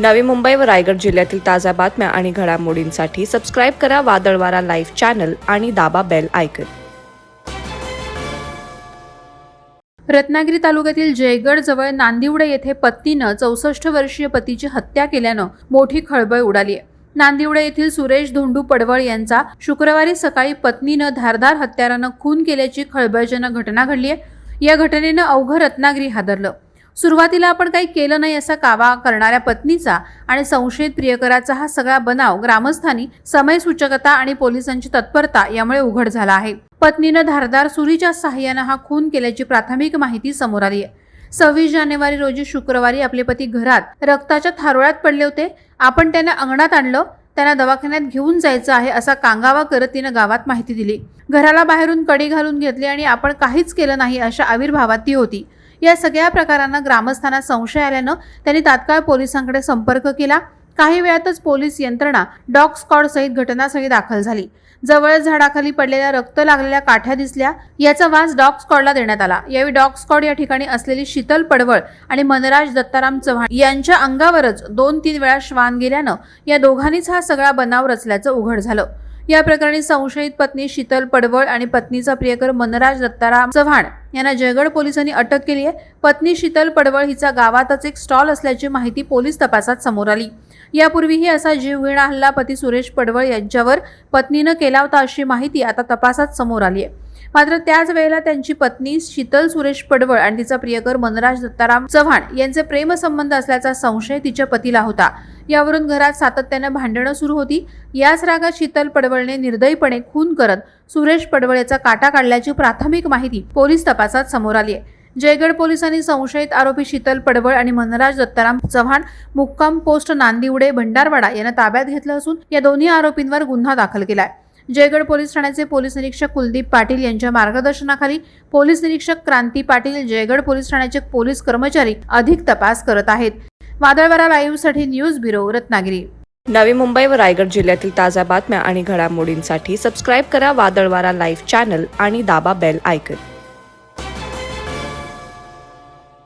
नवी मुंबई व रायगड जिल्ह्यातील ताज्या बातम्या आणि घडामोडींसाठी सबस्क्राईब करा वादळवारा लाईव्ह चॅनल आणि दाबा बेल आयकॉन। रत्नागिरी तालुक्यातील जयगड जवळ नांदिवडे येथे पत्नीनं 64 वर्षीय पतीची हत्या केल्यानं मोठी खळबळ उडाली आहे। नांदिवडे येथील सुरेश धोंडू पडवळ यांचा शुक्रवारी सकाळी पत्नीनं धारदार हत्यारानं खून केल्याची खळबळजनक घटना घडली आहे। या घटनेनं अवघं रत्नागिरी हादरलं। सुरुवातीला आपण काही केलं नाही असा कावा करणाऱ्या पत्नीचा आणि संशयित प्रियकराचा हा सगळा बनाव ग्रामस्थांनी समयसूचकता आणि पोलिसांची तत्परता यामुळे उघड झाला आहे। पत्नीनं धारदार सुरीच्या सहाय्यानं हा खून केल्याची प्राथमिक माहिती समोर आली आहे। 26 जानेवारी रोजी शुक्रवारी आपले पती घरात रक्ताच्या थारोळ्यात पडले होते। आपण त्यांना अंगणात आणलं, त्यांना दवाखान्यात घेऊन जायचं आहे असा कांगावा करत तिनं गावात माहिती दिली। घराला बाहेरून कडी घालून घेतली आणि आपण काहीच केलं नाही अशा आविर्भावात ती होती। या सगळ्या प्रकारांना ग्रामस्थांना संशय आल्यानं त्यांनी तात्काळ पोलिसांकडे संपर्क केला। काही वेळातच पोलीस यंत्रणा डॉग स्क्वॉड सहित घटनास्थळी दाखल झाली। जवळच झाडाखाली पडलेल्या रक्त लागलेल्या काठ्या दिसल्या, याचा वास डॉग स्क्वॉडला देण्यात आला। यावेळी डॉग स्क्वॉड या ठिकाणी असलेली शीतल पडवळ आणि मनराज दत्ताराम चव्हाण यांच्या अंगावरच 2-3 वेळा श्वान गेल्यानं या दोघांनीच हा सगळा बनाव रचल्याचं उघड झालं। या प्रकरणी संशयित पत्नी शीतल पडवळ आणि पत्नीचा प्रियकर मनराज दत्ताराम चव्हाण यांना जयगड पोलिसांनी अटक केली आहे। पत्नी शीतल पडवळ हिचा गावातच एक स्टॉल असल्याची माहिती पोलीस तपासात समोर आली। यापूर्वीही असा जीवघेणा हल्ला पती सुरेश पडवळ यांच्यावर पत्नीनं केला होता अशी माहिती आता तपासात समोर आली आहे। मात्र त्याच वेळेला त्यांची पत्नी शीतल सुरेश पडवळ आणि तिचा प्रियकर मनराज दत्ताराम चव्हाण यांचे प्रेमसंबंध असल्याचा संशय तिच्या पतीला होता। यावरून घरात सातत्यानं भांडणं सुरू होती। याच रागात शीतल पडवळने निर्दयीपणे खून करत सुरेश पडवळ याचा काटा काढल्याची प्राथमिक माहिती पोलीस तपासात समोर आली आहे। जयगड पोलिसांनी संशयित आरोपी शीतल पडवळ आणि मनराज दत्ताराम चव्हाण मुक्काम पोस्ट नांदिवडे भंडारवाडा यांना ताब्यात घेतलं असून या दोन्ही आरोपींवर गुन्हा दाखल केलाय। जयगड पोलीस ठाण्याचे पोलीस निरीक्षक कुलदीप पाटील यांच्या मार्गदर्शनाखाली पोलीस निरीक्षक क्रांती पाटील जयगड पोलीस ठाण्याचे पोलीस कर्मचारी अधिक तपास करत आहेत। वादळवारा लाईव्ह साठी न्यूज ब्युरो रत्नागिरी। नवी मुंबई व रायगड जिल्ह्यातील ताज्या बातम्या आणि घडामोडींसाठी सबस्क्राईब करा वादळवारा लाईव्ह चॅनल आणि दाबा बेल आयकॉन।